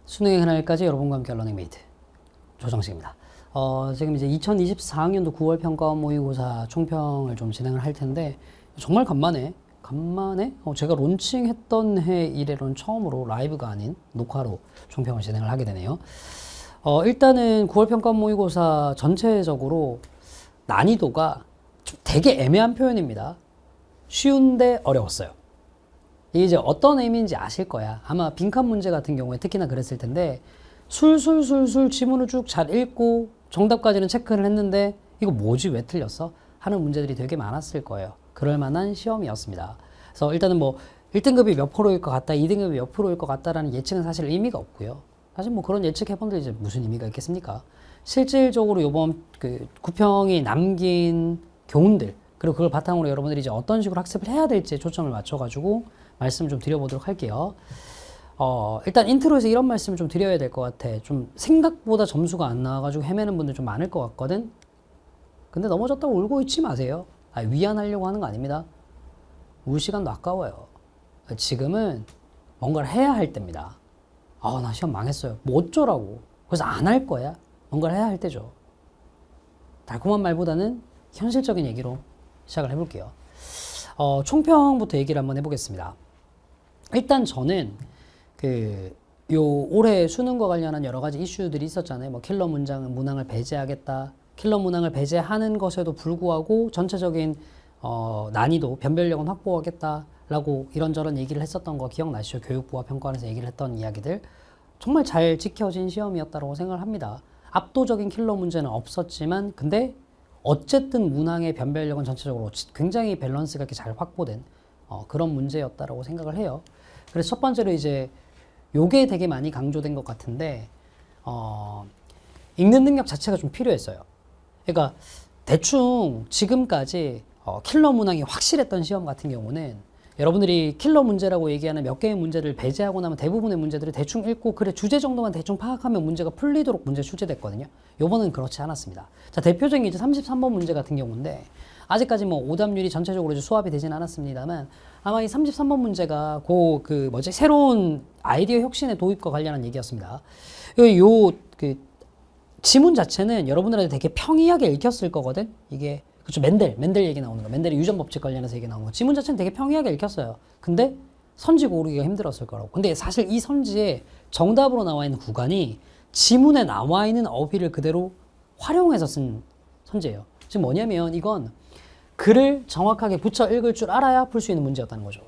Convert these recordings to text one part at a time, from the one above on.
수능의 그날까지 여러분과 함께 러닝메이트 조정식입니다. 지금 이제 2024학년도 9월 평가원 모의고사 총평을 좀 진행을 할 텐데 정말 간만에 제가 론칭했던 해 이래로는 처음으로 라이브가 아닌 녹화로 총평을 진행을 하게 되네요. 일단은 9월 평가원 모의고사 전체적으로 난이도가 좀 되게 애매한 표현입니다. 쉬운데 어려웠어요. 이게 이제 어떤 의미인지 아실 거야. 아마 빈칸 문제 같은 경우에 특히나 그랬을 텐데 술술술술 지문을 쭉 잘 읽고 정답까지는 체크를 했는데 이거 뭐지 왜 틀렸어? 하는 문제들이 되게 많았을 거예요. 그럴 만한 시험이었습니다. 그래서 일단은 뭐 1등급이 몇 프로일 것 같다, 2등급이 몇 프로일 것 같다라는 예측은 사실 의미가 없고요. 사실 뭐 그런 예측 해본들 이제 무슨 의미가 있겠습니까? 실질적으로 요번 그 구평이 남긴 교훈들 그리고 그걸 바탕으로 여러분들이 이제 어떤 식으로 학습을 해야 될지에 초점을 맞춰가지고 말씀 좀 드려보도록 할게요. 일단 인트로에서 이런 말씀을 좀 드려야 될 것 같아. 좀 생각보다 점수가 안 나와가지고 헤매는 분들 좀 많을 것 같거든. 근데 넘어졌다고 울고 있지 마세요. 위안하려고 하는 거 아닙니다. 울 시간도 아까워요. 지금은 뭔가를 해야 할 때입니다. 나 시험 망했어요. 뭐 어쩌라고. 그래서 안 할 거야. 뭔가를 해야 할 때죠. 달콤한 말보다는 현실적인 얘기로 시작을 해볼게요. 총평부터 얘기를 한번 해보겠습니다. 일단 저는 올해 수능과 관련한 여러 가지 이슈들이 있었잖아요. 뭐 킬러 문항을 배제하겠다. 킬러 문항을 배제하는 것에도 불구하고 전체적인 난이도, 변별력은 확보하겠다라고 이런저런 얘기를 했었던 거 기억나시죠? 교육부와 평가원에서 얘기를 했던 이야기들. 정말 잘 지켜진 시험이었다고 생각을 합니다. 압도적인 킬러 문제는 없었지만 근데 어쨌든 문항의 변별력은 전체적으로 굉장히 밸런스가 이렇게 잘 확보된 그런 문제였다라고 생각을 해요. 그래서 첫 번째로 이제 요게 되게 많이 강조된 것 같은데 읽는 능력 자체가 좀 필요했어요. 그러니까 대충 지금까지 킬러 문항이 확실했던 시험 같은 경우는 여러분들이 킬러 문제라고 얘기하는 몇 개의 문제를 배제하고 나면 대부분의 문제들을 대충 읽고 그래 주제 정도만 대충 파악하면 문제가 풀리도록 문제 출제됐거든요. 요번은 그렇지 않았습니다. 자, 대표적인 이제 33번 문제 같은 경우인데 아직까지 뭐 오답률이 전체적으로 이제 수합이 되진 않았습니다만 아마 이 33번 문제가 새로운 아이디어 혁신의 도입과 관련한 얘기였습니다. 지문 자체는 여러분들한테 되게 평이하게 읽혔을 거거든. 이게 그렇죠. 맨델 얘기 나오는 거. 맨델의 유전 법칙 관련해서 얘기 나오는 거. 지문 자체는 되게 평이하게 읽혔어요. 근데 선지 고르기가 힘들었을 거라고. 근데 사실 이 선지에 정답으로 나와 있는 구간이 지문에 나와 있는 어휘를 그대로 활용해서 쓴 선지예요. 지금 뭐냐면 이건 글을 정확하게 붙여 읽을 줄 알아야 풀 수 있는 문제였다는 거죠.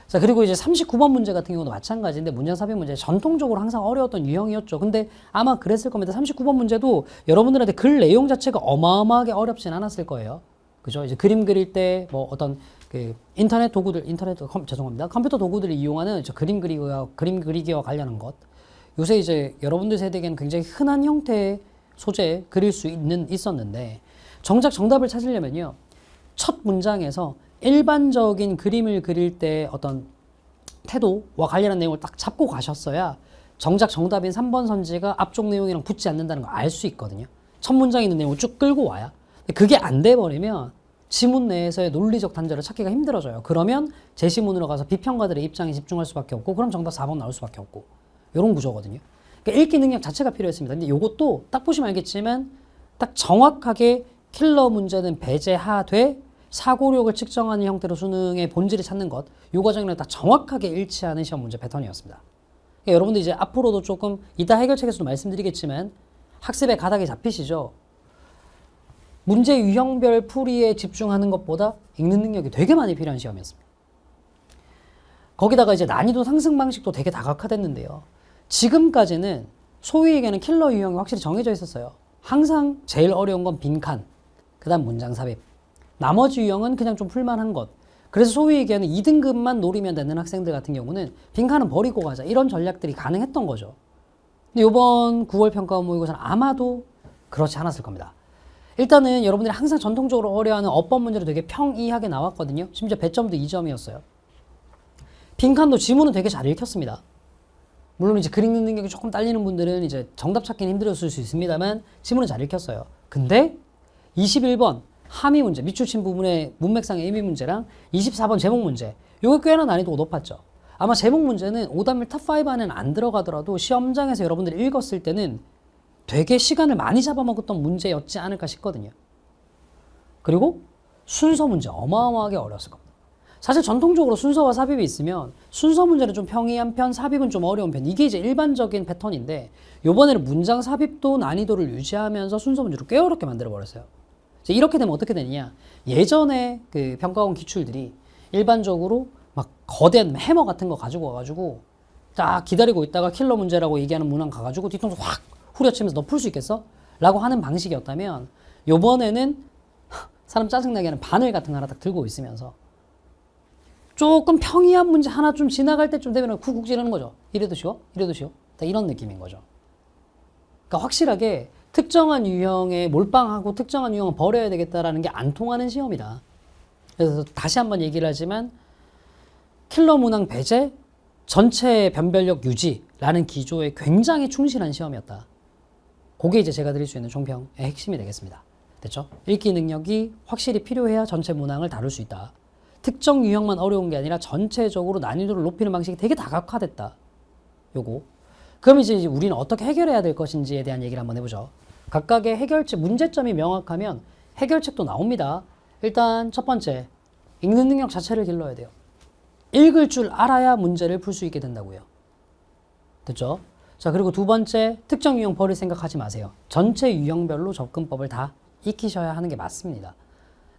자, 그리고 이제 39번 문제 같은 경우도 마찬가지인데 문장삽입 문제 전통적으로 항상 어려웠던 유형이었죠. 근데 아마 그랬을 겁니다. 39번 문제도 여러분들한테 글 내용 자체가 어마어마하게 어렵진 않았을 거예요. 그죠? 이제 그림 그릴 때 뭐 어떤 컴퓨터 도구들을 이용하는 그림 그리기와 관련한 것. 요새 이제 여러분들 세대에게는 굉장히 흔한 형태의 소재 그릴 수 있었는데 정작 정답을 찾으려면요. 첫 문장에서 일반적인 그림을 그릴 때 어떤 태도와 관련한 내용을 딱 잡고 가셨어야 정작 정답인 3번 선지가 앞쪽 내용이랑 붙지 않는다는 걸 알 수 있거든요. 첫 문장에 있는 내용을 쭉 끌고 와야. 그게 안 돼버리면 지문 내에서의 논리적 단절을 찾기가 힘들어져요. 그러면 제시문으로 가서 비평가들의 입장에 집중할 수밖에 없고 그럼 정답 4번 나올 수밖에 없고 이런 구조거든요. 그러니까 읽기 능력 자체가 필요했습니다. 근데 이것도 딱 보시면 알겠지만 딱 정확하게 킬러 문제는 배제하되 사고력을 측정하는 형태로 수능의 본질을 찾는 것, 이 과정이랑 딱 정확하게 일치하는 시험 문제 패턴이었습니다. 그러니까 여러분들 이제 앞으로도 조금 이따 해결책에서도 말씀드리겠지만 학습의 가닥이 잡히시죠? 문제 유형별 풀이에 집중하는 것보다 읽는 능력이 되게 많이 필요한 시험이었습니다. 거기다가 이제 난이도 상승 방식도 되게 다각화됐는데요. 지금까지는 소위 얘기하는 킬러 유형이 확실히 정해져 있었어요. 항상 제일 어려운 건 빈칸, 그 다음 문장 삽입. 나머지 유형은 그냥 좀 풀만한 것. 그래서 소위 얘기하는 2등급만 노리면 되는 학생들 같은 경우는 빈칸은 버리고 가자. 이런 전략들이 가능했던 거죠. 근데 이번 9월 평가원 모의고사는 아마도 그렇지 않았을 겁니다. 일단은 여러분들이 항상 전통적으로 어려워하는 어법 문제로 되게 평이하게 나왔거든요. 심지어 배점도 2점이었어요. 빈칸도 지문은 되게 잘 읽혔습니다. 물론 이제 글 읽는 능력이 조금 딸리는 분들은 이제 정답 찾기는 힘들었을 수 있습니다만 지문은 잘 읽혔어요. 근데 21번 함의 문제, 밑줄친 부분의 문맥상의 의미 문제랑 24번 제목 문제, 요게 꽤나 난이도가 높았죠. 아마 제목 문제는 오답률 탑5 안에는 안 들어가더라도 시험장에서 여러분들이 읽었을 때는 되게 시간을 많이 잡아먹었던 문제였지 않을까 싶거든요. 그리고 순서 문제 어마어마하게 어려웠을 겁니다. 사실 전통적으로 순서와 삽입이 있으면 순서 문제는 좀 평이한 편, 삽입은 좀 어려운 편. 이게 이제 일반적인 패턴인데 요번에는 문장 삽입도 난이도를 유지하면서 순서 문제로 꽤 어렵게 만들어버렸어요. 이렇게 되면 어떻게 되느냐. 예전에 그 평가원 기출들이 일반적으로 막 거대한 해머 같은 거 가지고 와가지고 딱 기다리고 있다가 킬러 문제라고 얘기하는 문항 가가지고 뒤통수 확 후려치면서 너 풀 수 있겠어? 라고 하는 방식이었다면 요번에는 사람 짜증나게 하는 바늘 같은 거 하나 딱 들고 있으면서 조금 평이한 문제 하나 좀 지나갈 때쯤 되면 쿡쿡 찌르는 거죠. 이래도 쉬워? 이래도 쉬워? 딱 이런 느낌인 거죠. 그러니까 확실하게 특정한 유형에 몰빵하고 특정한 유형을 버려야 되겠다라는 게 안 통하는 시험이다. 그래서 다시 한번 얘기를 하지만 킬러 문항 배제, 전체 변별력 유지라는 기조에 굉장히 충실한 시험이었다. 그게 이제 제가 드릴 수 있는 총평의 핵심이 되겠습니다. 됐죠? 읽기 능력이 확실히 필요해야 전체 문항을 다룰 수 있다. 특정 유형만 어려운 게 아니라 전체적으로 난이도를 높이는 방식이 되게 다각화됐다. 요거. 그럼 이제 우리는 어떻게 해결해야 될 것인지에 대한 얘기를 한번 해보죠. 각각의 해결책, 문제점이 명확하면 해결책도 나옵니다. 일단 첫 번째, 읽는 능력 자체를 길러야 돼요. 읽을 줄 알아야 문제를 풀 수 있게 된다고요. 됐죠? 자, 그리고 두 번째, 특정 유형 버릴 생각하지 마세요. 전체 유형별로 접근법을 다 익히셔야 하는 게 맞습니다.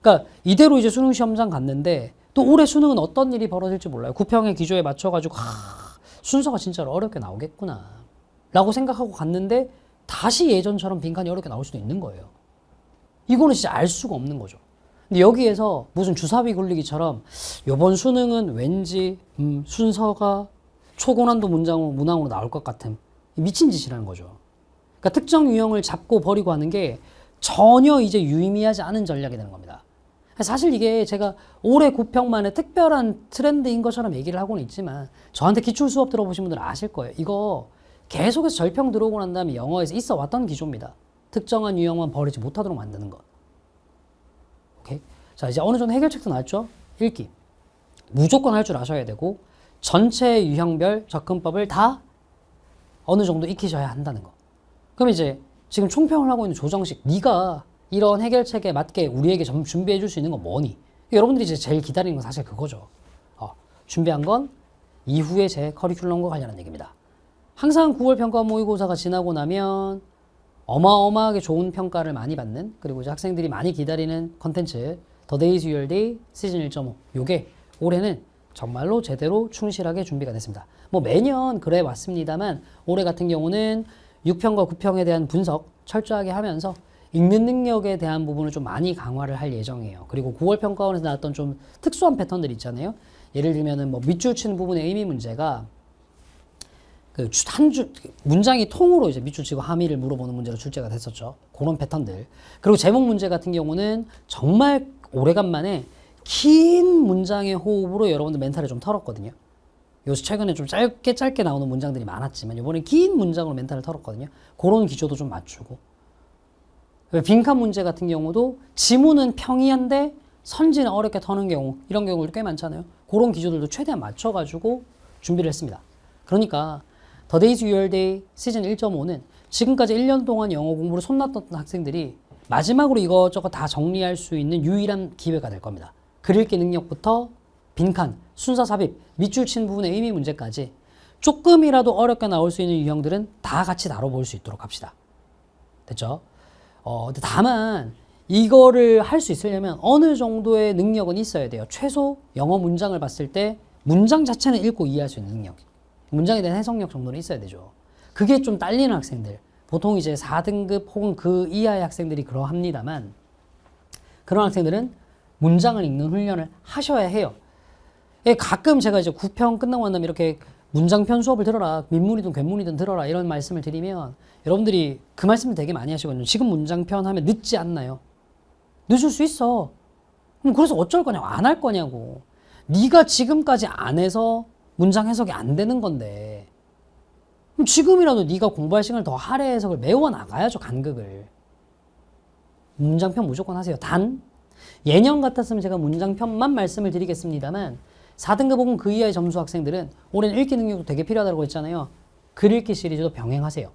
그러니까 이대로 이제 수능 시험장 갔는데 또 올해 수능은 어떤 일이 벌어질지 몰라요. 구평의 기조에 맞춰가지고 순서가 진짜로 어렵게 나오겠구나 라고 생각하고 갔는데 다시 예전처럼 빈칸이 어렵게 나올 수도 있는 거예요. 이거는 진짜 알 수가 없는 거죠. 근데 여기에서 무슨 주사위 굴리기처럼 이번 수능은 왠지 순서가 초고난도 문항으로 나올 것 같은 미친 짓이라는 거죠. 그러니까 특정 유형을 잡고 버리고 하는 게 전혀 이제 유의미하지 않은 전략이 되는 겁니다. 사실 이게 제가 올해 구평만의 특별한 트렌드인 것처럼 얘기를 하고는 있지만 저한테 기출 수업 들어보신 분들은 아실 거예요. 이거 계속해서 절평 들어오고 난 다음에 영어에서 있어 왔던 기조입니다. 특정한 유형만 버리지 못하도록 만드는 것. 오케이? 자, 이제 어느 정도 해결책도 나왔죠? 읽기. 무조건 할 줄 아셔야 되고 전체 유형별 접근법을 다 어느 정도 익히셔야 한다는 거. 그럼 이제 지금 총평을 하고 있는 조정식, 네가 이런 해결책에 맞게 우리에게 준비해 줄 수 있는 건 뭐니? 여러분들이 이제 제일 기다리는 건 사실 그거죠. 준비한 건 이후에 제 커리큘럼과 관련한 얘기입니다. 항상 9월 평가 모의고사가 지나고 나면 어마어마하게 좋은 평가를 많이 받는, 그리고 이제 학생들이 많이 기다리는 컨텐츠 The Days Your Day 시즌 1.5 요게 올해는 정말로 제대로 충실하게 준비가 됐습니다. 뭐 매년 그래 왔습니다만 올해 같은 경우는 6평과 9평에 대한 분석 철저하게 하면서 읽는 능력에 대한 부분을 좀 많이 강화를 할 예정이에요. 그리고 9월 평가원에서 나왔던 좀 특수한 패턴들 있잖아요. 예를 들면은 뭐 밑줄 치는 부분의 의미 문제가 그 문장이 통으로 이제 밑줄 치고 함의를 물어보는 문제로 출제가 됐었죠. 그런 패턴들. 그리고 제목 문제 같은 경우는 정말 오래간만에 긴 문장의 호흡으로 여러분들 멘탈을 좀 털었거든요. 요새 최근에 좀 짧게 나오는 문장들이 많았지만 이번엔 긴 문장으로 멘탈을 털었거든요. 그런 기조도 좀 맞추고. 빈칸 문제 같은 경우도 지문은 평이한데 선지는 어렵게 터는 경우, 이런 경우도 꽤 많잖아요. 그런 기조들도 최대한 맞춰가지고 준비를 했습니다. 그러니까 The Days Your Day 시즌 1.5는 지금까지 1년 동안 영어 공부를 손놨던 학생들이 마지막으로 이것저것 다 정리할 수 있는 유일한 기회가 될 겁니다. 글읽기 능력부터 빈칸, 순서 삽입, 밑줄 친 부분의 의미 문제까지 조금이라도 어렵게 나올 수 있는 유형들은 다 같이 다뤄볼 수 있도록 합시다. 됐죠? 근데 다만 이거를 할 수 있으려면 어느 정도의 능력은 있어야 돼요. 최소 영어 문장을 봤을 때 문장 자체는 읽고 이해할 수 있는 능력, 문장에 대한 해석력 정도는 있어야 되죠. 그게 좀 딸리는 학생들, 보통 이제 4등급 혹은 그 이하의 학생들이 그러합니다만 그런 학생들은 문장을 읽는 훈련을 하셔야 해요. 가끔 제가 이제 9평 끝나고 난 다음에 이렇게 문장편 수업을 들어라, 민문이든 괜문이든 들어라 이런 말씀을 드리면 여러분들이 그 말씀을 되게 많이 하시거든요. 지금 문장편 하면 늦지 않나요? 늦을 수 있어. 그럼 그래서 어쩔 거냐고, 안 할 거냐고. 네가 지금까지 안 해서 문장 해석이 안 되는 건데 그럼 지금이라도 네가 공부할 시간을 더 할애 해석을 메워 나가야죠. 간극을. 문장편 무조건 하세요. 단 예년 같았으면 제가 문장편만 말씀을 드리겠습니다만 4등급 혹은 그 이하의 점수 학생들은 올해는 읽기 능력도 되게 필요하다고 했잖아요. 글읽기 시리즈도 병행하세요.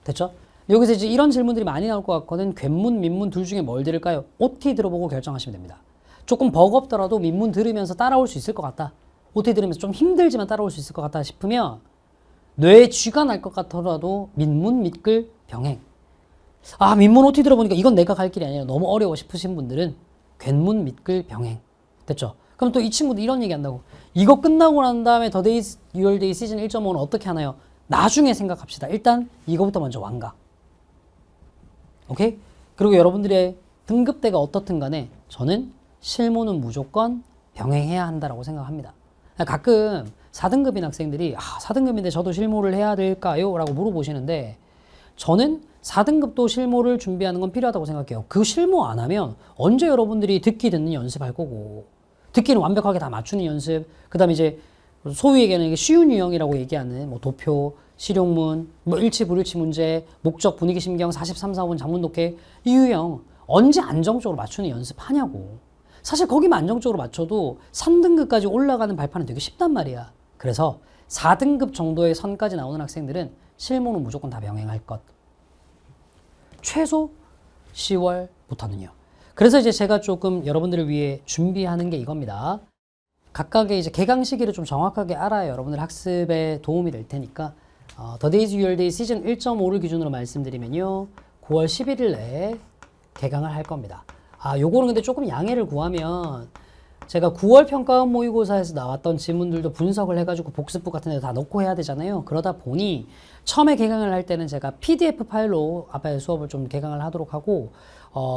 됐죠? 여기서 이제 이런 질문들이 많이 나올 것 같거든. 괜문, 민문 둘 중에 뭘 들을까요? OT 들어보고 결정하시면 됩니다. 조금 버겁더라도 민문 들으면서 따라올 수 있을 것 같다. OT 들으면서 좀 힘들지만 따라올 수 있을 것 같다 싶으면 뇌에 쥐가 날 것 같더라도 민문, 밑글, 병행. 아, 민문 OT 들어보니까 이건 내가 갈 길이 아니라 너무 어려워 싶으신 분들은 괜문, 밑글, 병행. 됐죠? 그럼 또 이 친구도 이런 얘기 한다고. 이거 끝나고 난 다음에 더 데이즈 유얼 데이 시즌 1.5는 어떻게 하나요? 나중에 생각합시다. 일단 이거부터 먼저 완가. 오케이? 그리고 여러분들의 등급대가 어떻든 간에 저는 실무는 무조건 병행해야 한다라고 생각합니다. 가끔 4등급인 학생들이 4등급인데 저도 실무를 해야 될까요? 라고 물어보시는데 저는 4등급도 실무를 준비하는 건 필요하다고 생각해요. 그 실무 안 하면 언제 여러분들이 듣기 듣는 연습할 거고 듣기는 완벽하게 다 맞추는 연습, 그 다음에 이제 소위 얘기하는 이게 쉬운 유형이라고 얘기하는 뭐 도표, 실용문, 뭐 일치 불일치 문제, 목적, 분위기, 심경, 43, 4번 장문 독해 이 유형 언제 안정적으로 맞추는 연습하냐고. 사실 거기만 안정적으로 맞춰도 3등급까지 올라가는 발판은 되게 쉽단 말이야. 그래서 4등급 정도의 선까지 나오는 학생들은 실무는 무조건 다 병행할 것. 최소 10월부터는요. 그래서 이제 제가 조금 여러분들을 위해 준비하는 게 이겁니다. 각각의 이제 개강 시기를 좀 정확하게 알아야 여러분들 학습에 도움이 될 테니까 더 데이즈 유얼 데이 시즌 1.5를 기준으로 말씀드리면요. 9월 11일 내에 개강을 할 겁니다. 요거는 근데 조금 양해를 구하면 제가 9월 평가원 모의고사에서 나왔던 지문들도 분석을 해가지고 복습부 같은 데 다 넣고 해야 되잖아요. 그러다 보니 처음에 개강을 할 때는 제가 PDF 파일로 앞에 수업을 좀 개강을 하도록 하고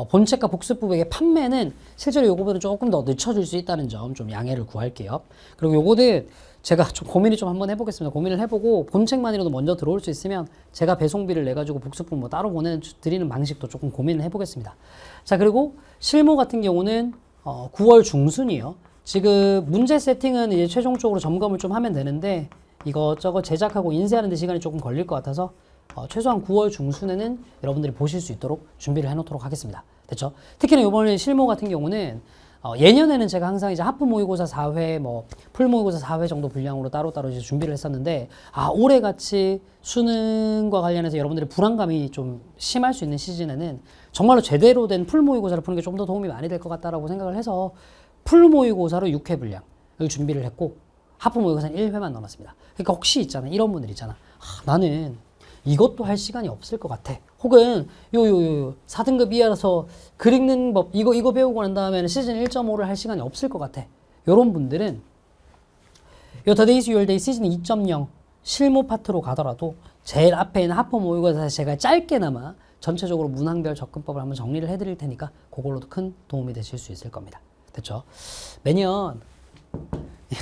본책과 복습부의 판매는 실제로 요거보다 조금 더 늦춰줄 수 있다는 점 좀 양해를 구할게요. 그리고 요거는 제가 좀 고민을 좀 한번 해보겠습니다. 고민을 해보고 본책만이라도 먼저 들어올 수 있으면 제가 배송비를 내가지고 복습부 뭐 따로 보내드리는 방식도 조금 고민을 해보겠습니다. 자, 그리고 실무 같은 경우는 9월 중순이요. 지금 문제 세팅은 이제 최종적으로 점검을 좀 하면 되는데 이것저것 제작하고 인쇄하는 데 시간이 조금 걸릴 것 같아서 최소한 9월 중순에는 여러분들이 보실 수 있도록 준비를 해놓도록 하겠습니다. 됐죠? 특히나 이번에 실무 같은 경우는 예년에는 제가 항상 이제 하프 모의고사 4회, 풀 모의고사 4회 정도 분량으로 따로따로 이제 준비를 했었는데, 올해 같이 수능과 관련해서 여러분들의 불안감이 좀 심할 수 있는 시즌에는 정말로 제대로 된 풀 모의고사를 푸는 게 좀 더 도움이 많이 될 것 같다라고 생각을 해서 풀 모의고사로 6회 분량을 준비를 했고, 하프 모의고사는 1회만 남았습니다. 그러니까 혹시 있잖아, 이런 분들 있잖아. 나는 이것도 할 시간이 없을 것 같아. 혹은 4등급 이하라서 글 읽는 법 이거 배우고 난 다음에는 시즌 1.5를 할 시간이 없을 것 같아. 이런 분들은 요 The Days You All Day 시즌 2.0 실무 파트로 가더라도 제일 앞에 있는 하프 모의고사에서 제가 짧게나마 전체적으로 문항별 접근법을 한번 정리를 해드릴 테니까 그걸로도 큰 도움이 되실 수 있을 겁니다. 됐죠? 매년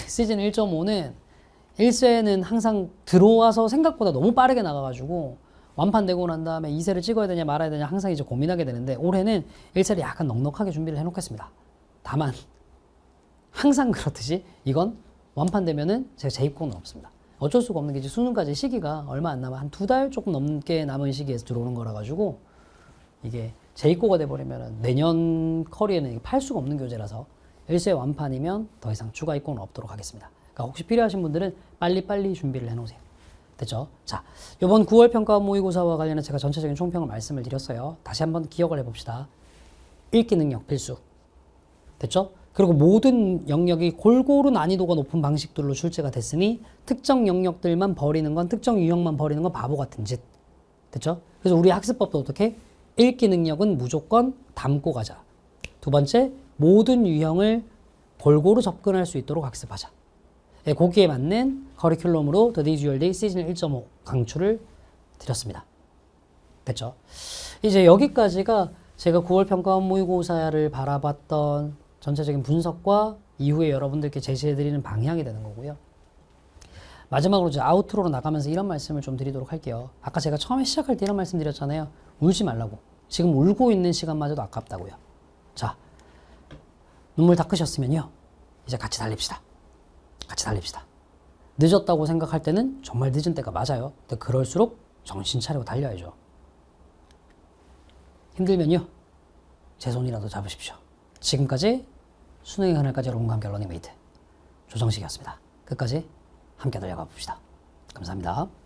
시즌 1.5는 1세는 항상 들어와서 생각보다 너무 빠르게 나가가지고 완판되고 난 다음에 2세를 찍어야 되냐 말아야 되냐 항상 이제 고민하게 되는데 올해는 1세를 약간 넉넉하게 준비를 해놓겠습니다. 다만 항상 그렇듯이 이건 완판되면은 제가 재입고는 없습니다. 어쩔 수가 없는 게 이제 수능까지 시기가 얼마 안 남아 한 2달 조금 넘게 남은 시기에서 들어오는 거라 가지고 이게 재입고가 돼버리면은 내년 커리에는 팔 수가 없는 교재라서 1세 완판이면 더 이상 추가 입고는 없도록 하겠습니다. 그러니까 혹시 필요하신 분들은 빨리빨리 준비를 해놓으세요. 됐죠? 자, 이번 9월 평가 모의고사와 관련해 제가 전체적인 총평을 말씀을 드렸어요. 다시 한번 기억을 해봅시다. 읽기 능력 필수. 됐죠? 그리고 모든 영역이 골고루 난이도가 높은 방식들로 출제가 됐으니 특정 영역들만 버리는 건, 특정 유형만 버리는 건 바보 같은 짓. 됐죠? 그래서 우리 학습법도 어떻게? 읽기 능력은 무조건 담고 가자. 두 번째, 모든 유형을 골고루 접근할 수 있도록 학습하자. 거기에 맞는 커리큘럼으로 The Days You All Day 시즌 1.5 강추를 드렸습니다. 됐죠? 이제 여기까지가 제가 9월 평가원 모의고사를 바라봤던 전체적인 분석과 이후에 여러분들께 제시해드리는 방향이 되는 거고요. 마지막으로 이제 아우트로로 나가면서 이런 말씀을 좀 드리도록 할게요. 아까 제가 처음에 시작할 때 이런 말씀 드렸잖아요. 울지 말라고. 지금 울고 있는 시간마저도 아깝다고요. 자, 눈물 닦으셨으면요. 이제 같이 달립시다. 같이 달립시다. 늦었다고 생각할 때는 정말 늦은 때가 맞아요. 근데 그럴수록 정신 차리고 달려야죠. 힘들면요. 제 손이라도 잡으십시오. 지금까지 수능의 그날까지 여러분과 함께 러닝메이트 조정식이었습니다. 끝까지 함께 달려가 봅시다. 감사합니다.